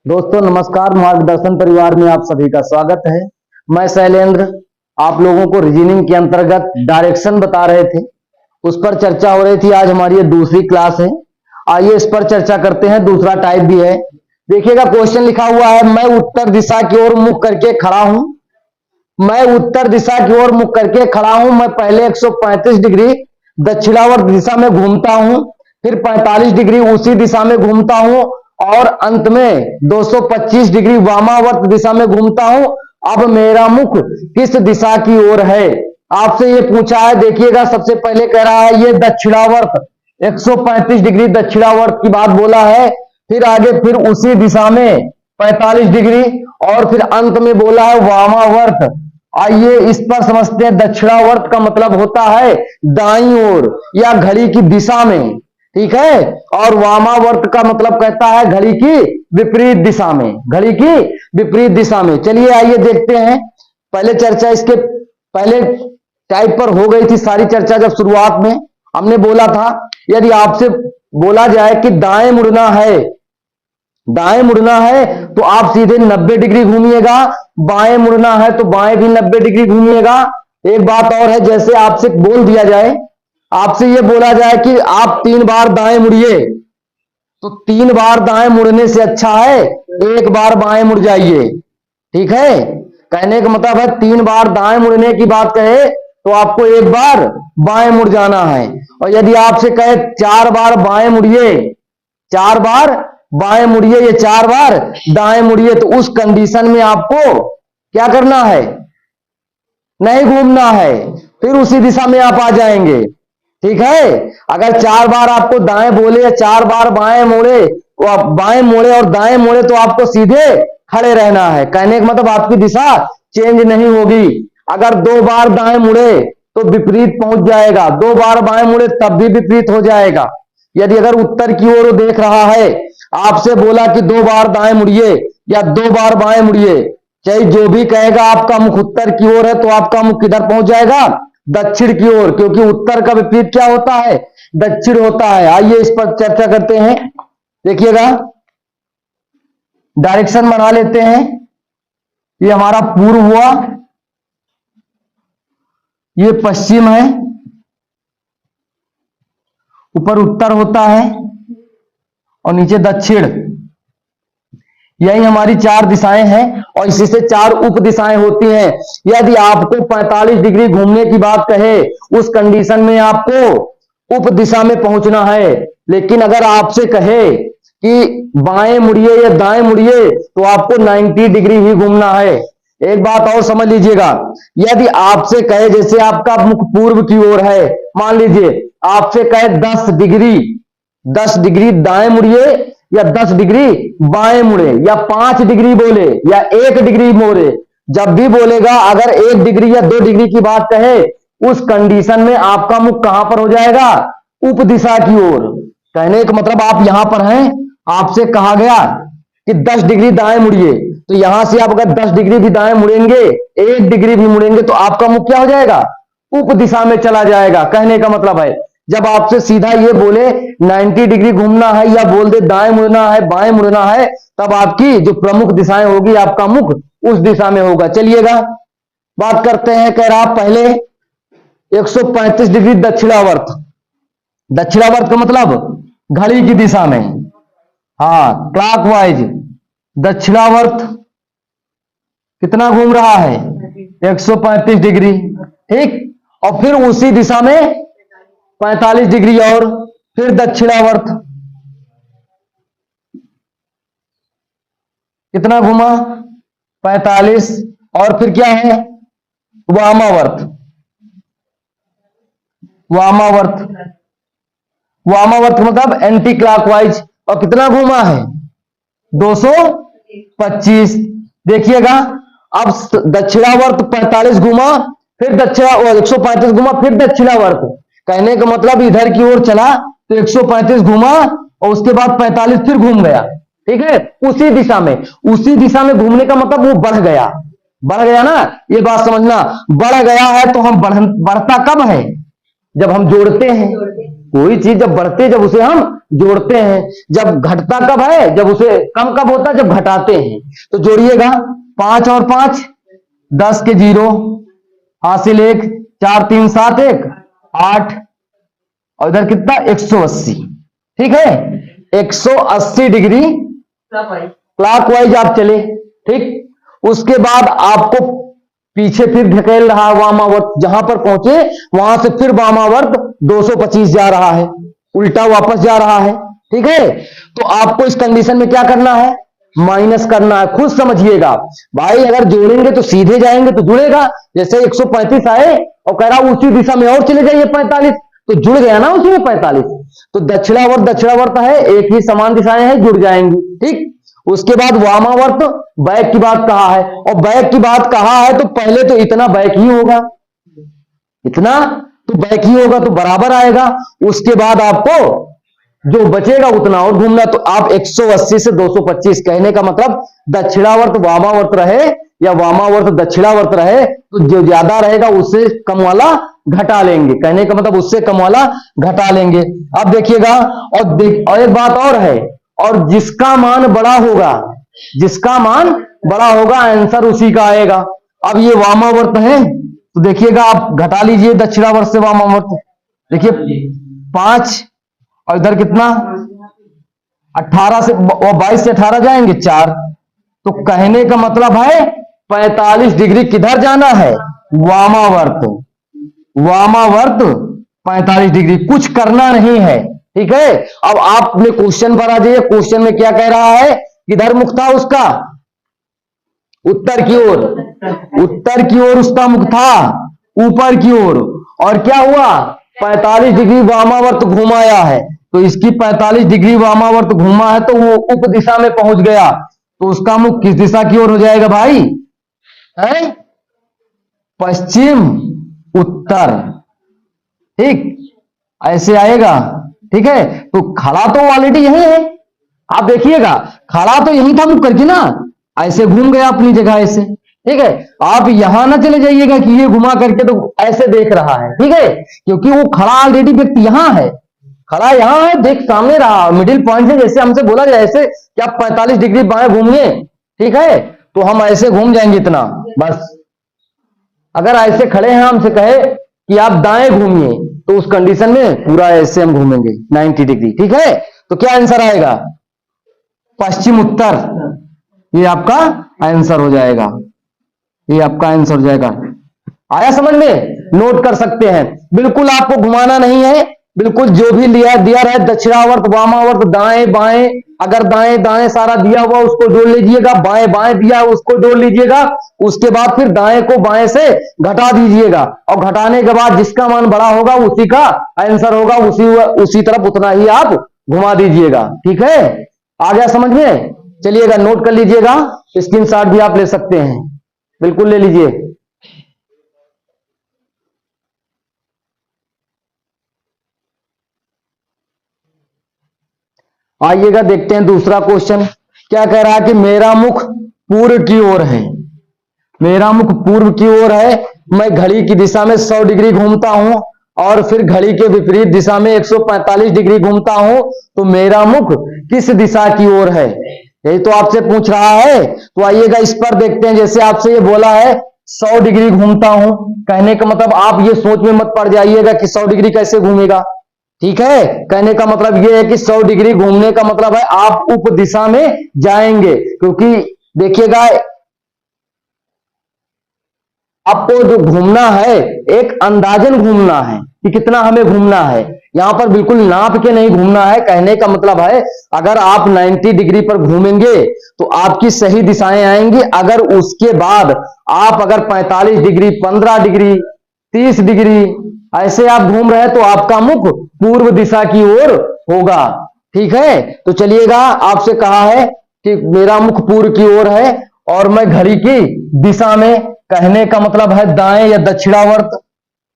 दोस्तों नमस्कार। मार्गदर्शन परिवार में आप सभी का स्वागत है। मैं शैलेंद्र आप लोगों को रीजनिंग के अंतर्गत डायरेक्शन बता रहे थे, उस पर चर्चा हो रही थी। आज हमारी ये दूसरी क्लास है। आइए इस पर चर्चा करते हैं। दूसरा टाइप भी है। देखिएगा क्वेश्चन लिखा हुआ है, मैं उत्तर दिशा की ओर मुख करके खड़ा हूं। मैं उत्तर दिशा की ओर मुख करके खड़ा हूं। मैं पहले 135 डिग्री दक्षिणावर्त दिशा में घूमता हूं, फिर 45 डिग्री उसी दिशा में घूमता हूं और अंत में 225 डिग्री वामावर्त दिशा में घूमता हूं। अब मेरा मुख किस दिशा की ओर है? आपसे ये पूछा है। देखिएगा सबसे पहले कह रहा है ये दक्षिणावर्त 135 डिग्री दक्षिणावर्त की बात बोला है, फिर आगे फिर उसी दिशा में 45 डिग्री और फिर अंत में बोला है वामावर्त। आइए इस पर समझते हैं। दक्षिणावर्त का मतलब होता है दाईं ओर या घड़ी की दिशा में, ठीक है। और वामावर्त का मतलब कहता है घड़ी की विपरीत दिशा में, घड़ी की विपरीत दिशा में। चलिए आइए देखते हैं। पहले चर्चा इसके पहले टाइप पर हो गई थी सारी चर्चा। जब शुरुआत में हमने बोला था, यदि आपसे बोला जाए कि दाएं मुड़ना है, दाएं मुड़ना है तो आप सीधे 90 डिग्री घूमिएगा, बाएं मुड़ना है तो बाएं भी 90 डिग्री घूमिएगा। एक बात और है, जैसे आपसे बोल दिया जाए, आपसे यह बोला जाए कि आप 3 बार दाएं मुड़िए, तो 3 बार दाएं मुड़ने से अच्छा है 1 बार बाएं मुड़ जाइए, ठीक है। कहने का मतलब है 3 बार दाएं मुड़ने की बात कहे तो आपको 1 बार बाएं मुड़ जाना है। और यदि आपसे कहे 4 बार बाएं मुड़िए, 4 बार बाएं मुड़िए, ये 4 बार दाएं मुड़िए, तो उस कंडीशन में आपको क्या करना है? नहीं घूमना है, फिर उसी दिशा में आप आ जाएंगे, ठीक है। अगर 4 बार आपको दाएं बोले या 4 बार बाएं मोड़े, तो आप बाएं मोड़े और दाएं मोड़े तो आपको सीधे खड़े रहना है। कहने का मतलब आपकी दिशा चेंज नहीं होगी। अगर 2 बार दाएं मुड़े तो विपरीत पहुंच जाएगा, 2 बार बाएं मुड़े तब भी विपरीत हो जाएगा। यदि अगर उत्तर की ओर देख रहा है, आपसे बोला कि 2 बार दाएं मुड़िए या 2 बार बाएं मुड़िए, चाहे जो भी कहेगा, आपका मुख उत्तर की ओर है तो आपका मुख किधर पहुंच जाएगा? दक्षिण की ओर, क्योंकि उत्तर का विपरीत क्या होता है? दक्षिण होता है। आइए इस पर चर्चा करते हैं। देखिएगा डायरेक्शन बना लेते हैं। ये हमारा पूर्व हुआ, ये पश्चिम है, ऊपर उत्तर होता है और नीचे दक्षिण। यही हमारी 4 दिशाएं हैं और इसी से 4 उप दिशाएं होती हैं। यदि आपको 45 डिग्री घूमने की बात कहे, उस कंडीशन में आपको उप दिशा में पहुंचना है। लेकिन अगर आपसे कहे कि बाएं मुड़िए या दाएं मुड़िए, तो आपको 90 डिग्री ही घूमना है। एक बात और समझ लीजिएगा, यदि आपसे कहे, जैसे आपका मुख पूर्व की ओर है, मान लीजिए आपसे कहे 10 डिग्री दाएं मुड़िए या 10 डिग्री बाएं मुड़े या 5 डिग्री बोले या 1 डिग्री मोड़े, जब भी बोलेगा, अगर 1 डिग्री या 2 डिग्री की बात कहे, उस कंडीशन में आपका मुख कहां पर हो जाएगा? उप दिशा की ओर। कहने का मतलब आप यहां पर हैं, आपसे कहा गया कि 10 डिग्री दाएं मुड़िए, तो यहां से आप अगर 10 डिग्री भी दाएं मुड़ेंगे, 1 डिग्री भी मुड़ेंगे, तो आपका मुख क्या हो जाएगा? उप दिशा में चला जाएगा। कहने का मतलब है, जब आपसे सीधा ये बोले 90 डिग्री घूमना है या बोल दे दाएं मुड़ना है बाएं मुड़ना है, तब आपकी जो प्रमुख दिशाएं होगी, आपका मुख उस दिशा में होगा। चलिएगा बात करते हैं। कह रहा पहले 135 डिग्री दक्षिणावर्त। दक्षिणावर्त का मतलब घड़ी की दिशा में, हाँ, क्लॉकवाइज। दक्षिणावर्त कितना घूम रहा है? 135 डिग्री, ठीक। और फिर उसी दिशा में 45 डिग्री और फिर दक्षिणावर्त कितना घुमा? 45। और फिर क्या है? वामावर्त। वामावर्त वामावर्त मतलब एंटी क्लॉकवाइज। और कितना घुमा है? 225। देखिएगा अब दक्षिणावर्त 45 घुमा, फिर 135 घुमा, फिर दक्षिणावर्त। कहने का मतलब इधर की ओर चला तो 135 घुमा और उसके बाद 45 फिर घूम गया, ठीक है। उसी दिशा में घूमने का मतलब वो बढ़ गया ना। ये बात समझना, बढ़ गया है तो हम बढ़ता कब है? जब हम जोड़ते हैं। कोई चीज जब बढ़ती है, जब उसे हम जोड़ते हैं। जब घटता कब है? जब उसे कम कब होता है? जब घटाते हैं। तो जोड़िएगा 5 और 5 10 के 0 हासिल 1 4 3 7 1 8 और इधर कितना 180। ठीक है, 180 डिग्री क्लॉकवाइज आप चले। ठीक, उसके बाद आपको पीछे फिर धकेल रहा है वामावर्त, जहां पर पहुंचे वहां से फिर वामावर्त 225 जा रहा है, उल्टा वापस जा रहा है। ठीक है, तो आपको इस कंडीशन में क्या करना है? माइनस करना है। खुद समझिएगा भाई, अगर जोड़ेंगे तो सीधे जाएंगे तो जुड़ेगा। जैसे 135 आए और कह रहा उसी दिशा में और चले जाइए 45, तो जुड़ गया ना उसी में 45। तो दक्षिणावर्त है, एक ही समान दिशाएं हैं, जुड़ जाएंगी। ठीक, उसके बाद वामावर्त बैक की बात कहा है, और बैक की बात कहा है तो पहले तो इतना बैक ही होगा, इतना तो बैक ही होगा, तो बराबर आएगा। उसके बाद आपको जो बचेगा उतना और घूमना। तो आप 180 से 225, कहने का मतलब दक्षिणावर्त वामावर्त रहे या वामावर्त दक्षिणावर्त रहे, तो जो ज्यादा रहेगा उससे कम वाला घटा लेंगे। कहने का मतलब उससे कम वाला घटा लेंगे। अब देखिएगा, और एक बात और है, और जिसका मान बड़ा होगा, जिसका मान बड़ा होगा आंसर उसी का आएगा। अब ये वामावर्त है तो देखिएगा, आप घटा लीजिए दक्षिणावर्त से वामावर्त। देखिए 5 और इधर कितना 18 से 22 से 18 जाएंगे 4। तो कहने का मतलब है 45 डिग्री किधर जाना है? वामावर्त। वामावर्त 45 डिग्री, कुछ करना नहीं है। ठीक है, अब आप अपने क्वेश्चन पर आ जाइए। क्वेश्चन में क्या कह रहा है? किधर मुख था उसका? उत्तर की ओर। उत्तर की ओर उसका मुख था, ऊपर की ओर। और क्या हुआ? 45 डिग्री वामावर्त घुमाया है, तो इसकी 45 डिग्री वामावर्त घुमा है तो वो उप दिशा में पहुंच गया। तो उसका मुख किस दिशा की ओर हो जाएगा भाई? है पश्चिम उत्तर। ठीक, ऐसे आएगा। ठीक है, तो खड़ा तो ऑलरेडी यही है, आप देखिएगा खड़ा तो यही था मुख करके ना, ऐसे घूम गया अपनी जगह ऐसे। ठीक है, आप यहां ना चले जाइएगा कि ये घुमा करके तो ऐसे देख रहा है। ठीक है, क्योंकि वो खड़ा ऑलरेडी व्यक्ति यहां है, खड़ा यहां है, देख सामने रहा, मिडिल पॉइंट से जैसे हमसे बोला जाए ऐसे कि आप 45 डिग्री बाएं घूमिए। ठीक है, तो हम ऐसे घूम जाएंगे इतना बस। अगर ऐसे खड़े हैं, हमसे कहे कि आप दाएं घूमिए, तो उस कंडीशन में पूरा ऐसे हम घूमेंगे 90 डिग्री। ठीक है, तो क्या आंसर आएगा? पश्चिम उत्तर। ये आपका आंसर हो जाएगा, ये आपका आंसर हो जाएगा। आया समझ में? नोट कर सकते हैं। बिल्कुल आपको घुमाना नहीं है, बिल्कुल जो भी लिया दिया रहे, दक्षिणावर्त वामावर्त दाएं बाएं, अगर दाएं दाएं सारा दिया हुआ उसको जोड़ लीजिएगा, बाएं बाएं दिया उसको जोड़ लीजिएगा। उसके बाद फिर दाएं को बाएं से घटा दीजिएगा, और घटाने के बाद जिसका मान बड़ा होगा उसी का आंसर होगा, उसी तरफ उतना ही आप घुमा दीजिएगा। ठीक है, आ गया समझ में? चलिएगा नोट कर लीजिएगा, स्क्रीनशॉट भी आप ले सकते हैं, बिल्कुल ले लीजिए। आइएगा देखते हैं दूसरा क्वेश्चन क्या कह रहा है कि मेरा मुख पूर्व की ओर है। मेरा मुख पूर्व की ओर है, मैं घड़ी की दिशा में 100 डिग्री घूमता हूं और फिर घड़ी के विपरीत दिशा में 145 डिग्री घूमता हूं, तो मेरा मुख किस दिशा की ओर है? यही तो आपसे पूछ रहा है। तो आइएगा इस पर देखते हैं। जैसे आपसे ये बोला है 100 डिग्री घूमता हूं, कहने का मतलब आप ये सोच में मत पड़ जाइएगा कि 100 डिग्री कैसे घूमेगा। ठीक है, कहने का मतलब ये है कि 100 डिग्री घूमने का मतलब है आप उप दिशा में जाएंगे, क्योंकि देखिएगा आपको जो घूमना है एक अंदाजन घूमना है कि कितना हमें घूमना है, यहां पर बिल्कुल नाप के नहीं घूमना है। कहने का मतलब है अगर आप 90 डिग्री पर घूमेंगे तो आपकी सही दिशाएं आएंगी। अगर उसके बाद आप अगर 45 डिग्री 15 डिग्री 30 डिग्री ऐसे आप घूम रहे हैं तो आपका मुख पूर्व दिशा की ओर होगा। ठीक है, तो चलिएगा आपसे कहा है कि मेरा मुख पूर्व की ओर है और मैं घड़ी की दिशा में, कहने का मतलब है दाएं या दक्षिणावर्त,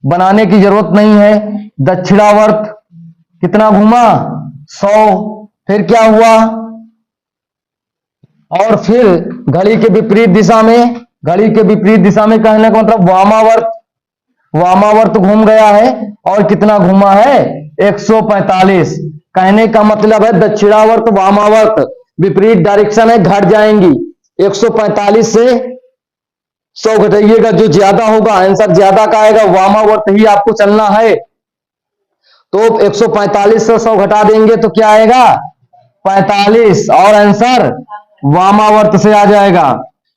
बनाने की जरूरत नहीं है। दक्षिणावर्त कितना घूमा? 100। फिर क्या हुआ? और फिर घड़ी के विपरीत दिशा में, घड़ी के विपरीत दिशा में कहने का मतलब वामावर्त, वामावर्त घूम गया है और कितना घूमा है? 145। कहने का मतलब है दक्षिणावर्त वामावर्त विपरीत डायरेक्शन है, घट जाएंगी। 145 से 100 घटाइएगा, जो ज्यादा होगा आंसर ज्यादा का आएगा, वामावर्त ही आपको चलना है। तो 145 से 100 घटा देंगे तो क्या आएगा 45, और आंसर वामावर्त से आ जाएगा।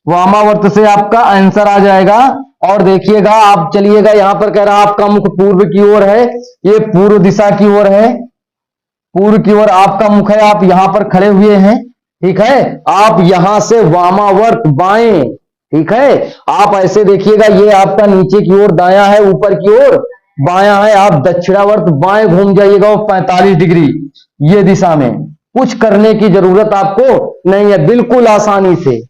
वामावर्त से आपका आंसर आ जाएगा। और देखिएगा आप चलिएगा, यहां पर कह रहा आपका मुख पूर्व की ओर है, ये पूर्व दिशा की ओर है, पूर्व की ओर आपका मुख है, आप यहां पर खड़े हुए हैं, ठीक है। आप यहां से वामावर्त बाएं, ठीक है, आप ऐसे देखिएगा, ये आपका नीचे की ओर दायां है, ऊपर की ओर बायां है, आप दक्षिणावर्त बाएं घूम जाइएगा 45 डिग्री ये दिशा में। कुछ करने की जरूरत आपको नहीं है, बिल्कुल आसानी से,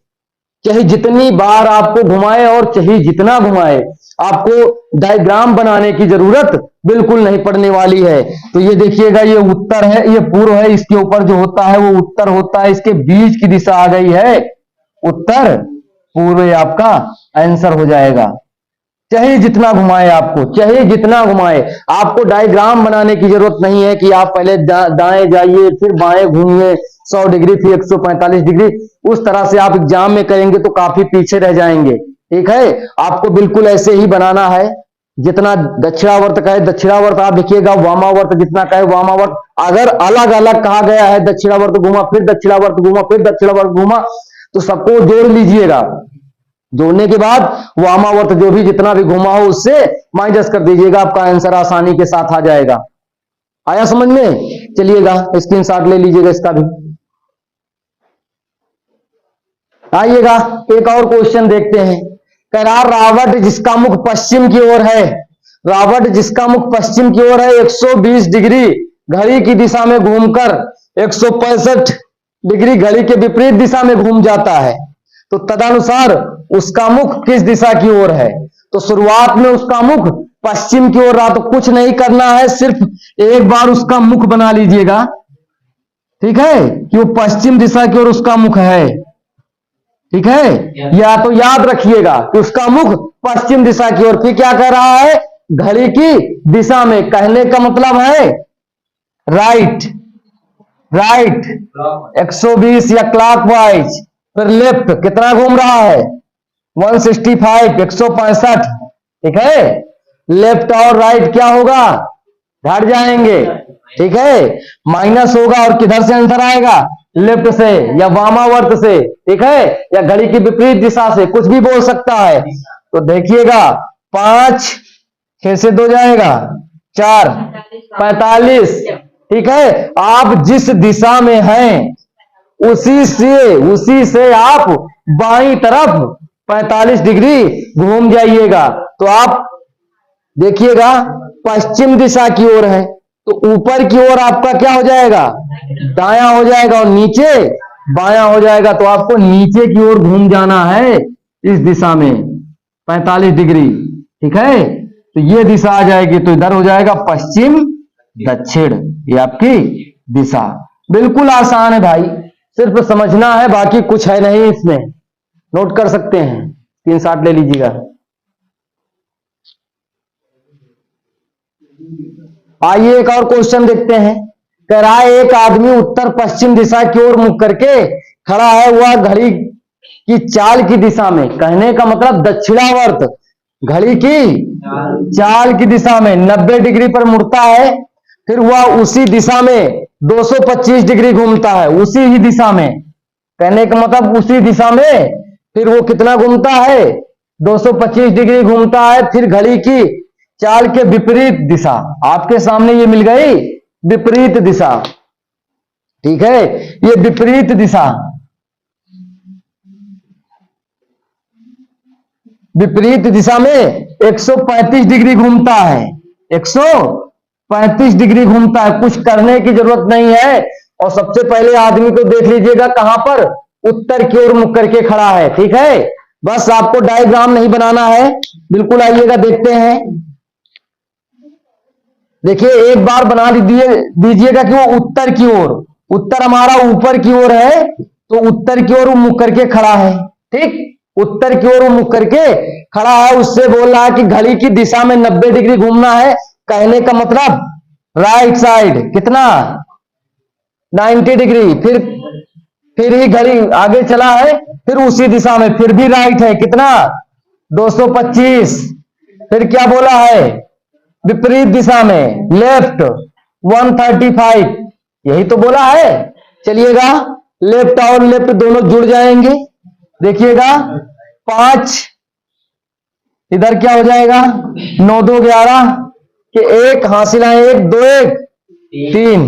चाहे जितनी बार आपको घुमाए और चाहे जितना घुमाए, आपको डायग्राम बनाने की जरूरत बिल्कुल नहीं पड़ने वाली है। तो ये देखिएगा, ये उत्तर है, ये पूर्व है, इसके ऊपर जो होता है वो उत्तर होता है, इसके बीच की दिशा आ गई है उत्तर पूर्व, आपका आंसर हो जाएगा। चाहे जितना घुमाए, आपको चाहे जितना घुमाए, आपको डायग्राम बनाने की जरूरत नहीं है कि आप पहले दाएं जाइए फिर बाएं घूमिए 100 डिग्री फिर 145 डिग्री, उस तरह से आप एग्जाम में करेंगे तो काफी पीछे रह जाएंगे, ठीक है। आपको बिल्कुल ऐसे ही बनाना है, जितना दक्षिणावर्त का है दक्षिणावर्त आप देखिएगा, वामावर्त जितना का है वामावर्त। अगर अलग अलग कहा गया है दक्षिणावर्त घूमा फिर दक्षिणावर्त घूमा फिर दक्षिणावर्त घूमा, तो सबको जोड़ लीजिएगा, जोड़ने के बाद वामावर्त जो भी जितना भी घुमा हो उससे माइनस कर दीजिएगा, आपका आंसर आसानी के साथ आ जाएगा। आया समझ में? चलिएगा स्क्रीनशॉट ले लीजिएगा इसका भी। आइएगा एक और क्वेश्चन देखते हैं। कह रहा रावट जिसका मुख पश्चिम की ओर है, रावट जिसका मुख पश्चिम की ओर है 120 डिग्री घड़ी की दिशा में घूमकर 165 डिग्री घड़ी के विपरीत दिशा में घूम जाता है, तो तदनुसार उसका मुख किस दिशा की ओर है। तो शुरुआत में उसका मुख पश्चिम की ओर रहा, तो कुछ नहीं करना है, सिर्फ एक बार उसका मुख बना लीजिएगा, ठीक है, कि वो पश्चिम दिशा की ओर उसका मुख है, ठीक है। या तो याद रखिएगा कि उसका मुख पश्चिम दिशा की ओर, फिर क्या कह रहा है घड़ी की दिशा में, कहने का मतलब है राइट, राइट 120 या क्लॉकवाइज, फिर लेफ्ट कितना घूम रहा है 165 165, ठीक है। लेफ्ट और राइट क्या होगा घट जाएंगे, ठीक है, माइनस होगा, और किधर से आंसर आएगा लेफ्ट से या वामावर्त से, ठीक है, या घड़ी की विपरीत दिशा से, कुछ भी बोल सकता है। तो देखिएगा 5 6 से 2 जाएगा 4 45, ठीक है। आप जिस दिशा में हैं उसी से आप बाईं तरफ 45 डिग्री घूम जाइएगा। तो आप देखिएगा पश्चिम दिशा की ओर है, तो ऊपर की ओर आपका क्या हो जाएगा दायां हो जाएगा, और नीचे बायां हो जाएगा, तो आपको नीचे की ओर घूम जाना है इस दिशा में 45 डिग्री, ठीक है। तो ये दिशा आ जाएगी, तो इधर हो जाएगा पश्चिम दक्षिण, ये आपकी दिशा। बिल्कुल आसान है भाई, सिर्फ समझना है, बाकी कुछ है नहीं इसमें, नोट कर सकते हैं, 3 शॉट ले लीजिएगा। आइए एक और क्वेश्चन देखते हैं। कह रहा है एक आदमी उत्तर पश्चिम दिशा की ओर मुख करके खड़ा है, वह घड़ी की चाल की दिशा में, कहने का मतलब दक्षिणावर्त घड़ी की चाल की दिशा में 90 डिग्री पर मुड़ता है, फिर वह उसी दिशा में 225 डिग्री घूमता है, उसी ही दिशा में, कहने का मतलब उसी दिशा में फिर वो कितना घूमता है 225 डिग्री घूमता है, फिर घड़ी की चाल के विपरीत दिशा, आपके सामने ये मिल गई विपरीत दिशा, ठीक है, ये विपरीत दिशा, विपरीत दिशा में 135 डिग्री घूमता है, 135 डिग्री घूमता है, कुछ करने की जरूरत नहीं है। और सबसे पहले आदमी को देख लीजिएगा कहां पर उत्तर की ओर मुख करके खड़ा है, ठीक है, बस आपको डायग्राम नहीं बनाना है। बिल्कुल आइएगा देखते हैं, देखिए एक बार बना दीजिएगा कि वो उत्तर की ओर, उत्तर हमारा ऊपर की ओर है, तो उत्तर की ओर मुख करके खड़ा है, ठीक, उत्तर की ओर मुख करके खड़ा है, उससे बोल रहा है कि घड़ी की दिशा में 90 डिग्री घूमना है, कहने का मतलब राइट साइड कितना 90 डिग्री। फिर ही घड़ी आगे चला है, फिर उसी दिशा में फिर भी राइट है कितना 225। फिर क्या बोला है विपरीत दिशा में लेफ्ट 135, यही तो बोला है। चलिएगा लेफ्ट और लेफ्ट दोनों जुड़ जाएंगे, देखिएगा 5 इधर क्या हो जाएगा 9 2 11 के 1 हासिल है 1 2 1 3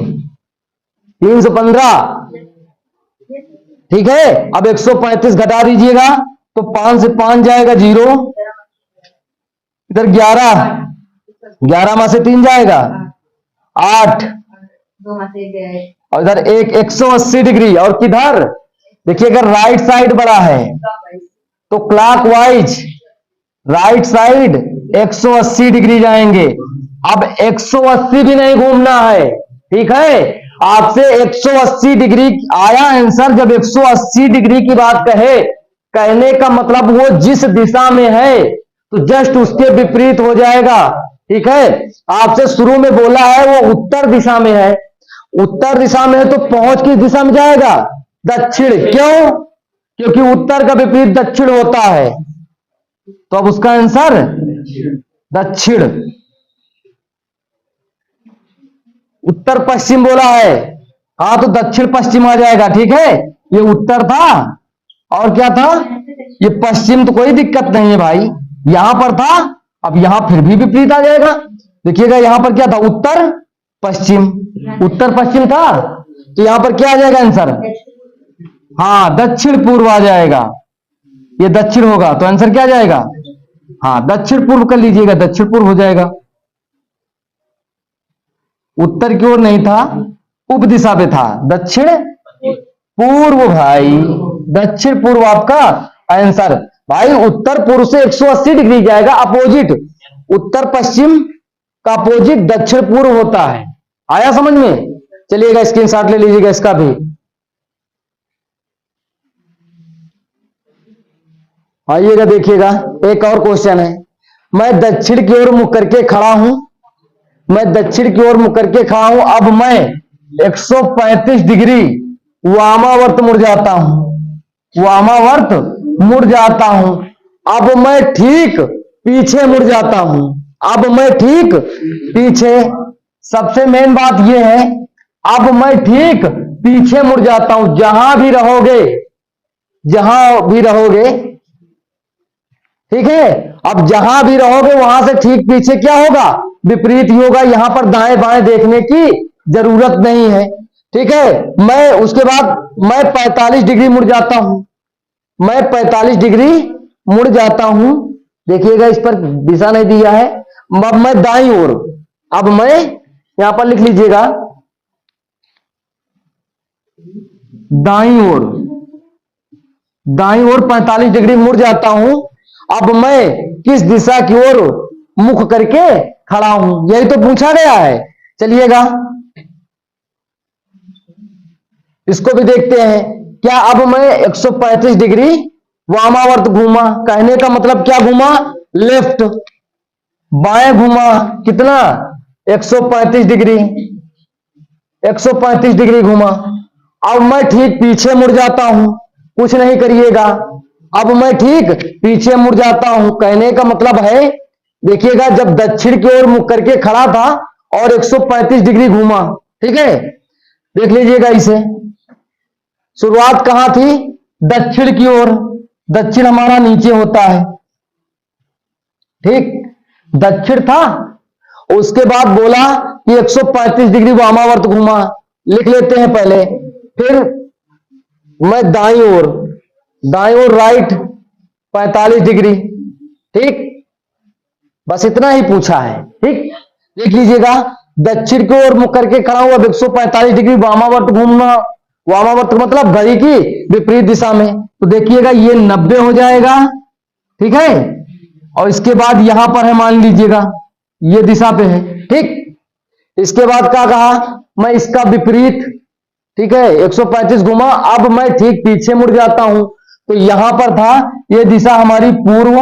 315। ठीक है, अब 135 घटा दीजिएगा तो 5 से 5 जाएगा 0, इधर 11 11 में से 3 जाएगा 8 और इधर 180 डिग्री। और किधर देखिए अगर राइट साइड बड़ा है तो क्लॉकवाइज राइट साइड 180 डिग्री जाएंगे। अब 180 भी नहीं घूमना है, ठीक है, आपसे 180 डिग्री आया आंसर। जब 180 डिग्री की बात कहने का मतलब वो जिस दिशा में है तो जस्ट उसके विपरीत हो जाएगा। ठीक है, आपसे शुरू में बोला है वो उत्तर दिशा में है, उत्तर दिशा में है तो पहुंच किस दिशा में जाएगा दक्षिण। क्यों? क्योंकि उत्तर का विपरीत दक्षिण होता है, तो अब उसका आंसर दक्षिण। उत्तर पश्चिम बोला है, हाँ तो दक्षिण पश्चिम आ जाएगा। ठीक है, ये उत्तर था और क्या था ये पश्चिम, तो कोई दिक्कत नहीं है भाई, यहां पर था, अब यहां फिर भी विपरीत आ जाएगा। देखिएगा यहां पर क्या था उत्तर पश्चिम, उत्तर पश्चिम था तो यहां पर क्या आ जाएगा आंसर, हाँ दक्षिण पूर्व आ जाएगा। ये दक्षिण होगा तो आंसर क्या आ जाएगा, हाँ दक्षिण पूर्व कर लीजिएगा, दक्षिण पूर्व हो जाएगा। उत्तर की ओर नहीं था, उप दिशा पे था, दक्षिण पूर्व भाई, दक्षिण पूर्व आपका आंसर। भाई उत्तर पूर्व से 180 डिग्री जाएगा अपोजिट, उत्तर पश्चिम का अपोजिट दक्षिण पूर्व होता है। आया समझ में? चलिएगा स्क्रीनशॉट ले लीजिएगा इसका भी। आइएगा देखिएगा एक और क्वेश्चन है। मैं दक्षिण की ओर मुख करके खड़ा हूं, मैं दक्षिण की ओर मुख करके खड़ा हूं, अब मैं 135 डिग्री वामावर्त मुड़ जाता हूं, वामावर्त मुड़ जाता हूं। अब मैं ठीक पीछे मुड़ जाता हूं, अब मैं ठीक पीछे। सबसे मेन बात यह है, अब मैं ठीक पीछे मुड़ जाता हूं। जहां भी रहोगे, जहां भी रहोगे, ठीक है, अब जहां भी रहोगे वहां से ठीक पीछे क्या होगा, विपरीत ही होगा। यहां पर दाएं बाएं देखने की जरूरत नहीं है। ठीक है, मैं उसके बाद मैं 45 डिग्री मुड़ जाता हूं, मैं 45 डिग्री मुड़ जाता हूं। देखिएगा इस पर दिशा नहीं दिया है। अब मैं दाईं ओर, अब मैं यहां पर लिख लीजिएगा दाईं ओर, दाईं ओर 45 डिग्री मुड़ जाता हूं। अब मैं किस दिशा की ओर मुख करके खड़ा हूं, यही तो पूछा गया है। चलिएगा इसको भी देखते हैं। क्या अब मैं 135 डिग्री वामावर्त घूमा, कहने का मतलब क्या घूमा, लेफ्ट। बाएं घूमा कितना 135 डिग्री, 135 डिग्री घूमा। अब मैं ठीक पीछे मुड़ जाता हूं, कुछ नहीं करिएगा, अब मैं ठीक पीछे मुड़ जाता हूं। कहने का मतलब है, देखिएगा जब दक्षिण की ओर मुख करके खड़ा था और 135 डिग्री घूमा, ठीक है, देख लीजिएगा इसे। शुरुआत कहां थी, दक्षिण की ओर, दक्षिण हमारा नीचे होता है, ठीक, दक्षिण था। उसके बाद बोला कि 135 डिग्री वामावर्त घूमा, लिख लेते हैं पहले। फिर मैं दाईं ओर, दाईं ओर राइट 45 डिग्री, ठीक, बस इतना ही पूछा है। ठीक, देख लीजिएगा दक्षिण की ओर मुख करके खड़ा हुआ, 145 डिग्री वामावर्त घूमना, वामावर्त मतलब घड़ी की विपरीत दिशा में, तो देखिएगा ये 90 हो जाएगा। ठीक है, और इसके बाद यहां पर है, मान लीजिएगा ये दिशा पे है, ठीक। इसके बाद क्या कहा, मैं इसका विपरीत, ठीक है, 135 घुमा, अब मैं ठीक पीछे मुड़ जाता हूं, तो यहां पर था, ये दिशा हमारी पूर्व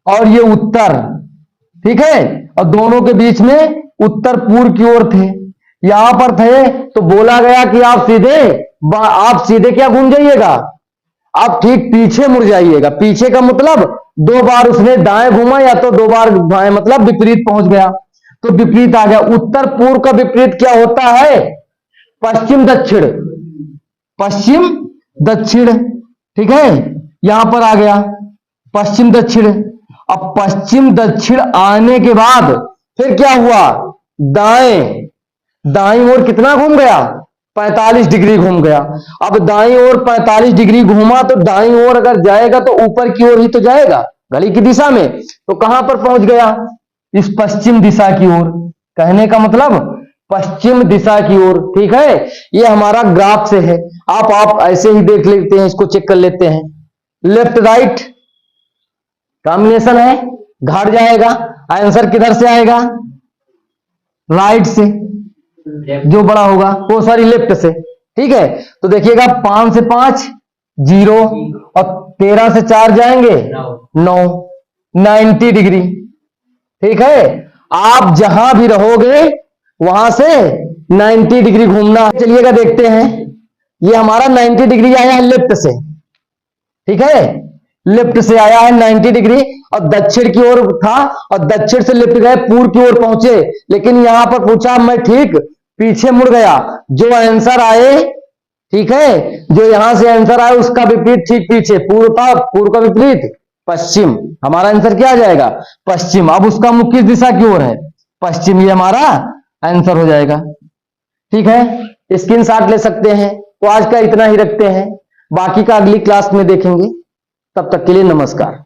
और ये उत्तर, ठीक है, और दोनों के बीच में उत्तर पूर्व की ओर थे। यहां पर थे तो बोला गया कि आप सीधे क्या घूम जाइएगा, आप ठीक पीछे मुड़ जाइएगा। पीछे का मतलब 2 बार उसने दाएं घूमा या तो 2 बार बाएं, मतलब विपरीत पहुंच गया, तो विपरीत आ गया। उत्तर पूर्व का विपरीत क्या होता है? पश्चिम दक्षिण, पश्चिम दक्षिण, ठीक है। यहां पर आ गया पश्चिम दक्षिण। अब पश्चिम दक्षिण आने के बाद फिर क्या हुआ? दाएं, दाईं ओर कितना घूम गया? 45 डिग्री घूम गया। अब दाईं ओर 45 डिग्री घूमा तो दाईं ओर अगर जाएगा तो ऊपर की ओर ही तो जाएगा, घड़ी की दिशा में। तो कहां पर पहुंच गया? इस पश्चिम दिशा की ओर। कहने का मतलब पश्चिम दिशा की ओर, ठीक है। ये हमारा ग्राफ से है, आप ऐसे ही देख लेते हैं, इसको चेक कर लेते हैं। लेफ्ट राइट कॉम्बिनेशन है, घट जाएगा। आंसर किधर से आएगा? राइट से, जो बड़ा होगा वो, सॉरी लेफ्ट से, ठीक है। तो देखिएगा 5 से 5 0 और 13 से 4 जाएंगे 9, 90 डिग्री, ठीक है। आप जहां भी रहोगे वहां से 90 डिग्री घूमना। चलिएगा देखते हैं, ये हमारा 90 डिग्री आया है लेफ्ट से, ठीक है। लेफ्ट से आया है 90 डिग्री और दक्षिण की ओर था, और दक्षिण से लेफ्ट गए, पूर्व की ओर पहुंचे। लेकिन यहां पर पूछा, मैं ठीक पीछे मुड़ गया। जो आंसर आए, ठीक है, जो यहां से आंसर आए उसका विपरीत ठीक पीछे, पूर्व था, पूर्व का विपरीत पश्चिम। हमारा आंसर क्या आ जाएगा? पश्चिम। अब उसका मुख किस दिशा की ओर है? पश्चिम। ये हमारा आंसर हो जाएगा, ठीक है। स्क्रीनशॉट ले सकते हैं। तो आज का इतना ही रखते हैं, बाकी का अगली क्लास में देखेंगे। तब तक के लिए नमस्कार।